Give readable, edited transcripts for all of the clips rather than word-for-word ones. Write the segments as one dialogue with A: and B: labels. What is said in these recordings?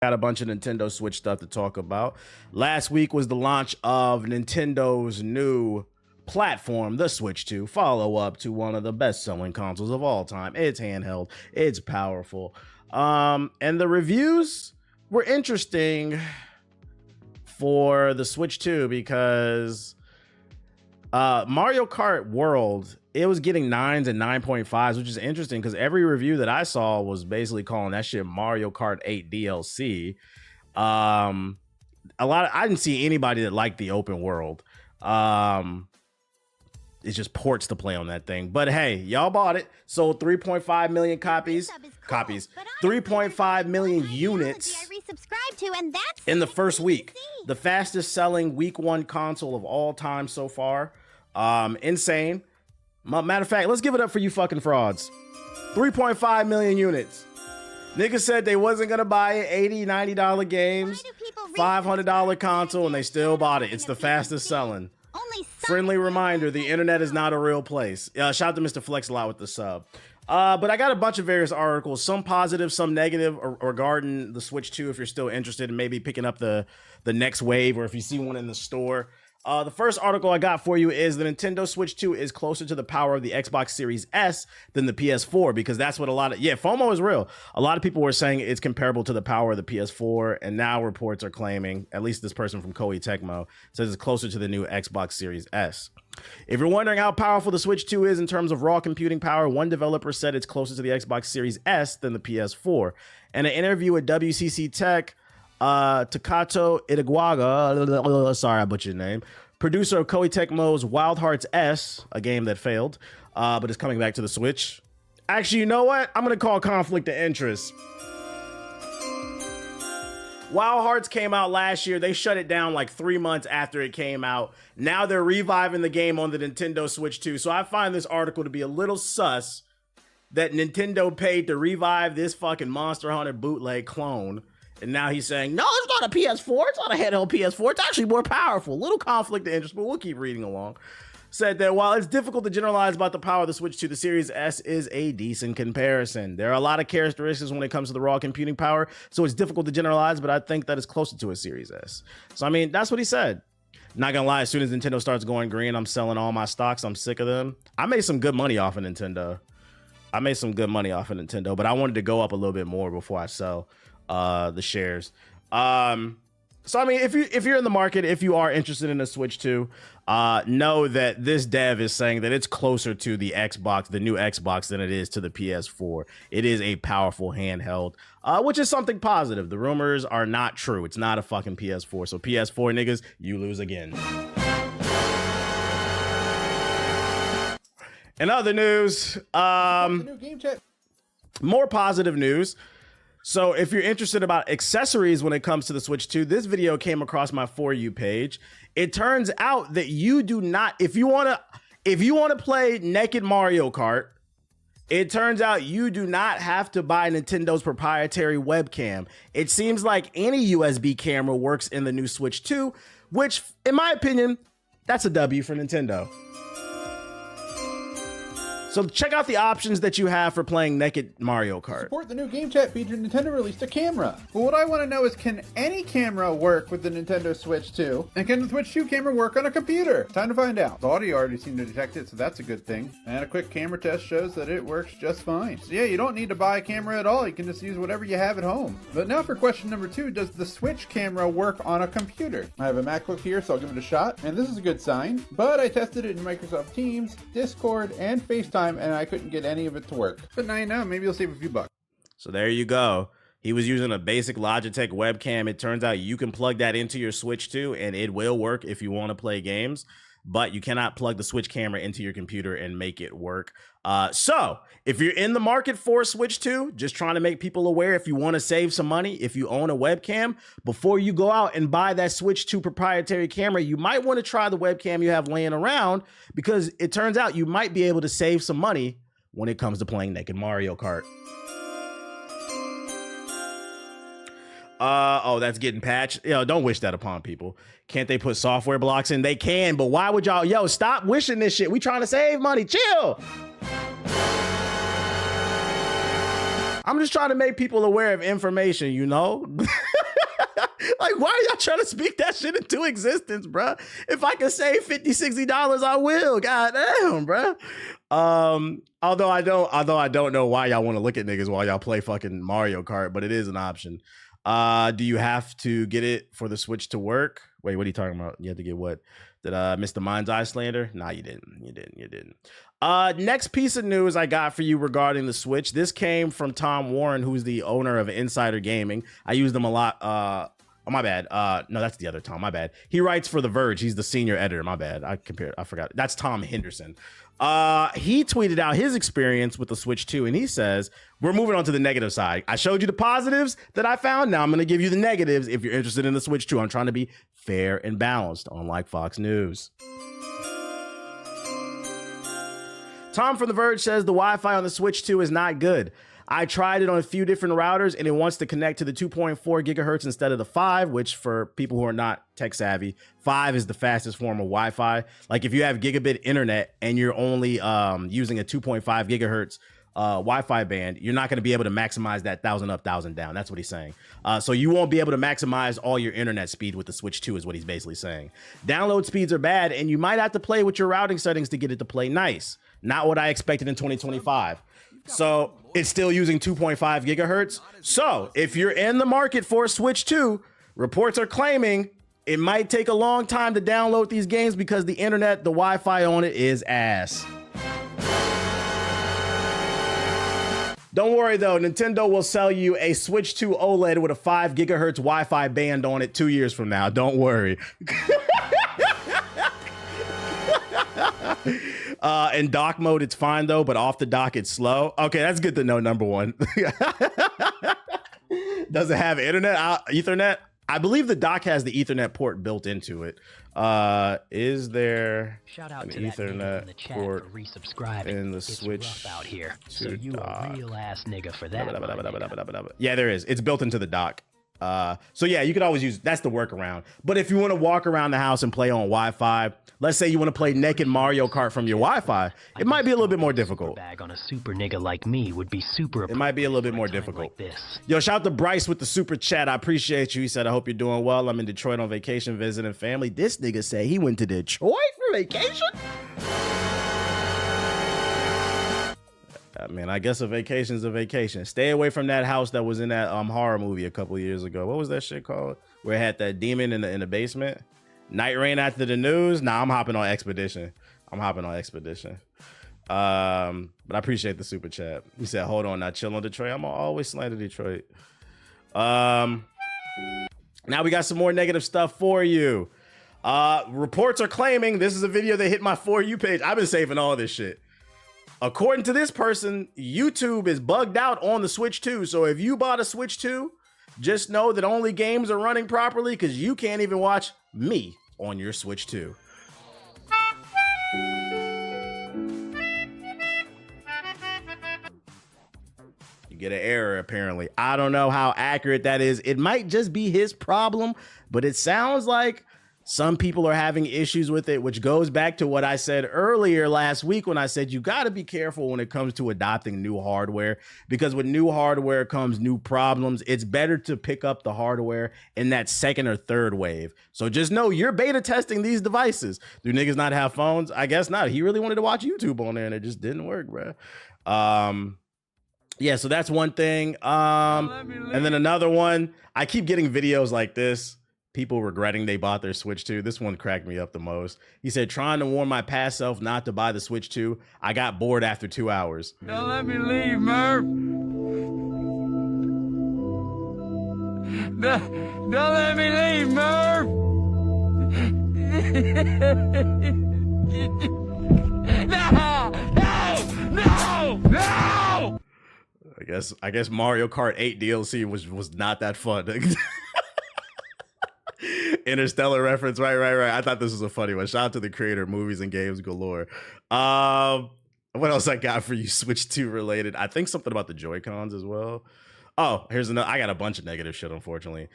A: Got a bunch of Nintendo Switch stuff to talk about. Last week was the launch of Nintendo's new platform, the Switch 2, follow up to one of the best-selling consoles of all time. It's handheld, it's powerful. And the reviews were interesting for the Switch 2 because Mario Kart World, it was getting 9s and 9.5s, which is interesting because every review that I saw was basically calling that shit Mario Kart 8 DLC. I didn't see anybody that liked the open world. It's just ports to play on that thing. But hey, y'all bought it. Sold 3.5 million copies. 3.5 million units in the first week. The fastest selling week one console of all time so far. Insane. Matter of fact, let's give it up for you fucking frauds. 3.5 million units. Niggas said they wasn't gonna buy it. $80, $90 games, $500 console, and they still bought it. It's the fastest selling. Friendly reminder, the internet is not a real place. Shout out to Mr. Flex a lot with the sub. But I got a bunch of various articles, some positive, some negative regarding the Switch 2 if you're still interested in maybe picking up the next wave or if you see one in the store. The first article I got for you is the Nintendo Switch 2 is closer to the power of the Xbox Series S than the PS4 because that's what FOMO is real. A lot of people were saying it's comparable to the power of the PS4, and now reports are claiming, at least this person from Koei Tecmo, says it's closer to the new Xbox Series S. If you're wondering how powerful the Switch 2 is in terms of raw computing power, one developer said it's closer to the Xbox Series S than the PS4. In an interview with WCC Tech, Takato Itaguaga, sorry I butchered your name, producer of Koei Tecmo's Wild Hearts S, a game that failed, but is coming back to the Switch. Actually, you know what? I'm gonna call conflict of interest. Wild Hearts came out last year. They shut it down like 3 months after it came out. Now they're reviving the game on the Nintendo Switch 2. So I find this article to be a little sus that Nintendo paid to revive this fucking Monster Hunter bootleg clone. And now he's saying, no, it's not a PS4. It's not a handheld PS4. It's actually more powerful. Little conflict of interest, but we'll keep reading along. Said that while it's difficult to generalize about the power of the Switch 2, the Series S is a decent comparison. There are a lot of characteristics when it comes to the raw computing power, so it's difficult to generalize, but I think that it's closer to a Series S. So, I mean, that's what he said. Not gonna lie, as soon as Nintendo starts going green, I'm selling all my stocks. I'm sick of them. I made some good money off of Nintendo. But I wanted to go up a little bit more before I sell the shares. So I mean, if you're in the market, if you are interested in a Switch 2, know that this dev is saying that it's closer to the Xbox, the new Xbox, than it is to the PS4. It is a powerful handheld, which is something positive. The rumors are not true. It's not a fucking PS4. So PS4 niggas, you lose again. In other news, more positive news. So if you're interested about accessories when it comes to the Switch 2, this video came across my For You page. It turns out that you do not, if you want to play naked Mario Kart, it turns out you do not have to buy Nintendo's proprietary webcam. It seems like any USB camera works in the new Switch 2, which in my opinion, that's a W for Nintendo. So check out the options that you have for playing naked Mario Kart.
B: To support the new game chat feature, Nintendo released a camera. But what I want to know is, can any camera work with the Nintendo Switch 2? And can the Switch 2 camera work on a computer? Time to find out. The audio already seemed to detect it, so that's a good thing. And a quick camera test shows that it works just fine. So yeah, you don't need to buy a camera at all. You can just use whatever you have at home. But now for question number 2, does the Switch camera work on a computer? I have a MacBook here, so I'll give it a shot. And this is a good sign. But I tested it in Microsoft Teams, Discord, and FaceTime, and I couldn't get any of it to work. But now you know, maybe you'll save a few bucks.
A: So there you go. He was using a basic Logitech webcam. It turns out you can plug that into your Switch 2 and it will work if you want to play games, but you cannot plug the Switch camera into your computer and make it work. So if you're in the market for Switch 2, just trying to make people aware, if you want to save some money, if you own a webcam, before you go out and buy that Switch 2 proprietary camera, you might want to try the webcam you have laying around, because it turns out you might be able to save some money when it comes to playing naked Mario Kart. Oh, that's getting patched. Yo, don't wish that upon people. Can't they put software blocks in? They can, but why would y'all? Yo, stop wishing this shit. We trying to save money. Chill. I'm just trying to make people aware of information, you know? Like, why are y'all trying to speak that shit into existence, bruh? If I can save $50, $60, I will. God damn, bruh. Although I don't know why y'all want to look at niggas while y'all play fucking Mario Kart, but it is an option. Do you have to get it for the Switch to work? Wait, what are you talking about? You have to get what? Did Mr. Mind's Eye slander? Nah, you didn't. You didn't. Next piece of news I got for you regarding the Switch. This came from Tom Warren, who's the owner of Insider Gaming. I use them a lot. Oh, my bad. No, that's the other Tom. My bad. He writes for The Verge. He's the senior editor. My bad. I forgot. That's Tom Henderson. He tweeted out his experience with the Switch 2, and he says, we're moving on to the negative side. I showed you the positives that I found. Now I'm going to give you the negatives if you're interested in the Switch 2. I'm trying to be fair and balanced, unlike Fox News. Tom from The Verge says the Wi-Fi on the Switch 2 is not good. I tried it on a few different routers and it wants to connect to the 2.4 gigahertz instead of the 5, which for people who are not tech savvy, 5 is the fastest form of Wi-Fi. Like if you have gigabit internet and you're only using a 2.5 gigahertz Wi-Fi band, you're not going to be able to maximize that 1,000 up, 1,000 down. That's what he's saying. So you won't be able to maximize all your internet speed with the Switch 2 is what he's basically saying. Download speeds are bad and you might have to play with your routing settings to get it to play nice. Not what I expected in 2025. So it's still using 2.5 gigahertz. So if you're in the market for a Switch 2, reports are claiming it might take a long time to download these games because the internet, the Wi-Fi on it is ass. Don't worry though, Nintendo will sell you a Switch 2 OLED with a 5 gigahertz Wi-Fi band on it 2 years from now. Don't worry. In dock mode, it's fine though, but off the dock, it's slow. Okay, that's good to know, number one. Does it have internet, Ethernet? I believe the dock has the Ethernet port built into it. Is there
C: Shout out
A: an
C: to
A: Ethernet
C: in the chat
A: port
C: for resubscribing.
A: in the
C: it's
A: Switch
C: rough out here, so
A: to
C: you
A: dock?
C: a real ass nigga for that.
A: Yeah, there is. It's built into the dock. So yeah, you could always use, that's the workaround. But if you want to walk around the house and play on Wi-Fi, let's say you want to play naked Mario Kart from your Wi-Fi, it might be a little bit more difficult.
C: Bag on a super nigga like me would be super.
A: It might be a little bit more difficult.
C: Like this.
A: Yo, shout out to Bryce with the super chat. I appreciate you. He said, I hope you're doing well. I'm in Detroit on vacation visiting family. This nigga said he went to Detroit for vacation? I mean, I guess a vacation's a vacation. Stay away from that house that was in that horror movie a couple years ago. What was that shit called? Where it had that demon in the basement? Night Rain After the News? Nah, I'm hopping on Expedition. But I appreciate the super chat. He said, hold on, now chill on Detroit. I'm always slander Detroit. Now we got some more negative stuff for you. Reports are claiming, this is a video that hit my For You page. I've been saving all this shit. According to this person, YouTube is bugged out on the Switch 2. So if you bought a Switch 2, just know that only games are running properly because you can't even watch me on your Switch 2. You get an error, apparently. I don't know how accurate that is. It might just be his problem, but it sounds like some people are having issues with it, which goes back to what I said earlier last week when I said you got to be careful when it comes to adopting new hardware, because with new hardware comes new problems. It's better to pick up the hardware in that second or third wave. So just know you're beta testing these devices. Do niggas not have phones? I guess not. He really wanted to watch YouTube on there and it just didn't work, bro. Yeah, so that's one thing. And then another one, I keep getting videos like this. People regretting they bought their Switch 2. This one cracked me up the most. He said, trying to warn my past self not to buy the Switch 2. I got bored after 2 hours.
D: Don't let me leave, Murph. Don't let me leave, Murph. No!
A: I guess Mario Kart 8 DLC was not that fun. Interstellar reference, right. I thought this was a funny one. Shout out to the creator of Movies and Games Galore. What else I got for you Switch 2 related? I think something about the Joycons as well. Oh, here's another. I got a bunch of negative shit, unfortunately.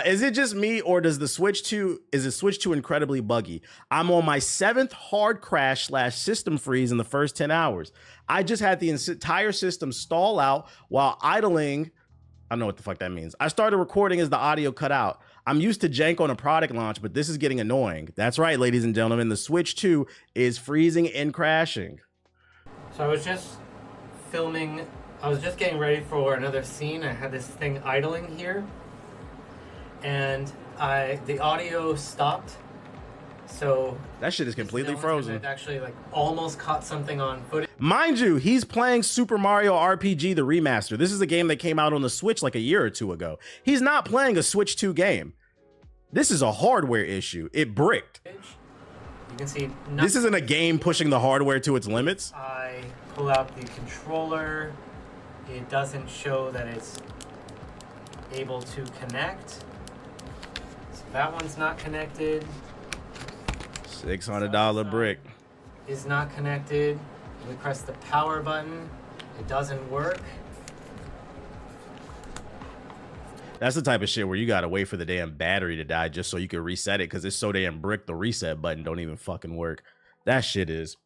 A: Is it just me, or does the Switch 2 incredibly buggy? I'm on my 7th hard crash / system freeze in the first 10 hours. I just had the entire system stall out while idling. I don't know what the fuck that means. I started recording as the audio cut out. I'm used to jank on a product launch, but this is getting annoying. That's right, ladies and gentlemen. The Switch 2 is freezing and crashing.
E: So I was just filming, I was just getting ready for another scene. I had this thing idling here, and the audio stopped. So
A: that shit is completely frozen.
E: It actually like almost caught something on footage.
A: Mind you, he's playing Super Mario RPG the remaster. This is a game that came out on the Switch like a year or two ago. He's not playing a Switch 2 game. This is a hardware issue. It bricked.
E: You can see
A: this isn't a game pushing the hardware to its limits.
E: I pull out the controller. It doesn't show that it's able to connect. So that one's not connected.
A: $600 brick.
E: Is not connected. We press the power button. It doesn't work.
A: That's the type of shit where you gotta wait for the damn battery to die just so you can reset it because it's so damn brick the reset button don't even fucking work. That shit is.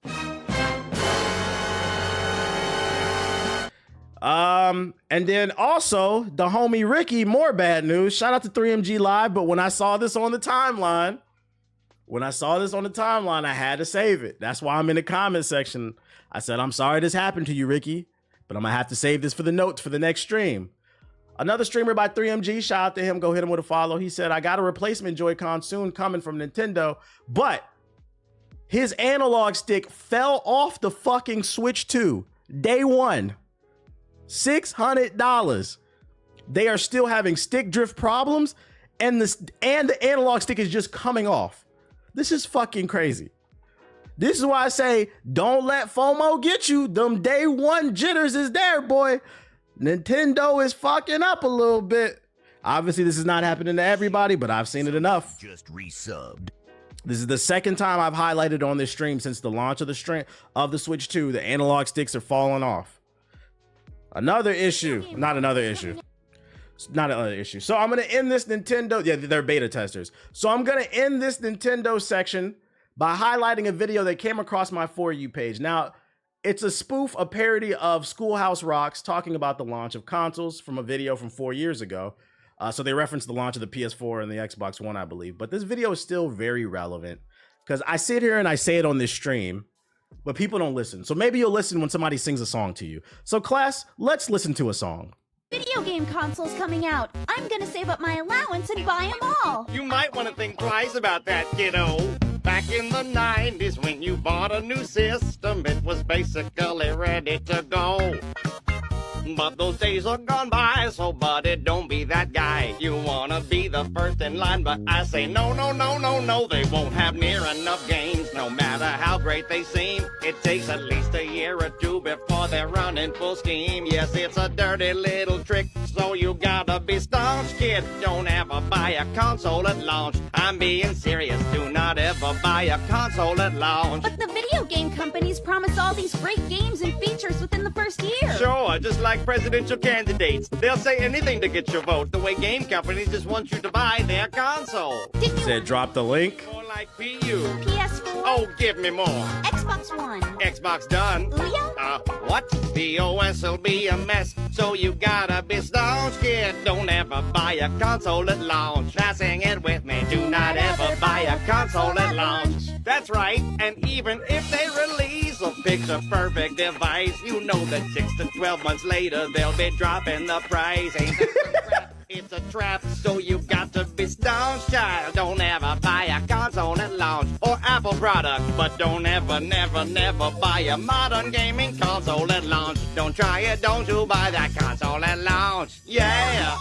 A: And then also the homie Ricky, more bad news. Shout out to 3MG Live, but when I saw this on the timeline, I had to save it. That's why I'm in the comment section. I said, I'm sorry this happened to you, Ricky, but I'm gonna have to save this for the notes for the next stream. Another streamer by 3MG, shout out to him, go hit him with a follow. He said, I got a replacement Joy-Con soon coming from Nintendo, but his analog stick fell off the fucking Switch 2, day one. $600. They are still having stick drift problems, and the analog stick is just coming off. This is fucking crazy. This is why I say, don't let FOMO get you. Them day one jitters is there, boy. Nintendo is fucking up a little bit. Obviously, this is not happening to everybody, but I've seen it enough.
F: Just resubbed.
A: This is the second time I've highlighted on this stream since the launch of the Switch 2. The analog sticks are falling off. Another issue. Not another issue. Not another issue. So I'm going to end this Nintendo. Yeah, they're beta testers. So I'm going to end this Nintendo section by highlighting a video that came across my For You page. Now, it's a spoof, a parody of Schoolhouse Rocks talking about the launch of consoles from a video from 4 years ago. So they referenced the launch of the PS4 and the Xbox One, I believe. But this video is still very relevant because I sit here and I say it on this stream, but people don't listen. So maybe you'll listen when somebody sings a song to you. So class, let's listen to a song.
G: Video game consoles coming out. I'm gonna save up my allowance and buy them all.
H: You might want to think twice about that, kiddo. Back in the 90s when you bought a new system, it was basically ready to go. But those days are gone by, so buddy, don't be that guy. You wanna be the first in line, but I say no, no, no, no, no. They won't have near enough games, no matter how great they seem. It takes at least a year or two before they're running full steam. Yes, it's a dirty little trick, so you gotta be staunch, kid. Don't ever buy a console at launch. I'm being serious, do not ever buy a console at launch.
G: But the video game companies promise all these great games and features within the first year.
H: Sure, just like presidential candidates. They'll say anything to get your vote. The way game companies just want you to buy their console.
G: Didn't you
A: Said drop the link.
H: More like PU.
G: PS4?
H: Oh, give me more.
G: Xbox One?
H: Xbox done.
G: Ouya?
H: What? The OS will be a mess, so you gotta be staunch, kid. Don't ever buy a console at launch. Now sing it with me. Do not ever buy a console at launch. That's right, and even if they release a picture-perfect device, you know that 6 to 12 months later, they'll be dropping the price. Ain't that so crap? It's a trap, so you got to be staunch, child. Don't ever buy a console at launch or Apple product, but don't ever, never, never buy a modern gaming console at launch. Don't try it, don't you buy that console at launch. Yeah!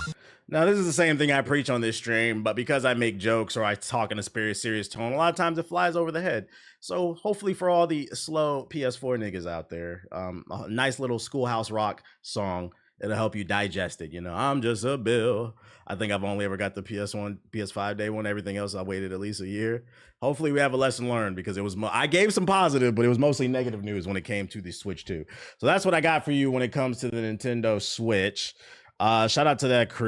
A: Now, this is the same thing I preach on this stream, but because I make jokes or I talk in a serious tone, a lot of times it flies over the head. So hopefully for all the slow PS4 niggas out there, a nice little Schoolhouse Rock song, it'll help you digest it. You know, I'm just a bill. I think I've only ever got the PS1, PS5 day one. Everything else, I waited at least a year. Hopefully we have a lesson learned because it was, I gave some positive, but it was mostly negative news when it came to the Switch 2. So that's what I got for you when it comes to the Nintendo Switch. Shout out to that crew.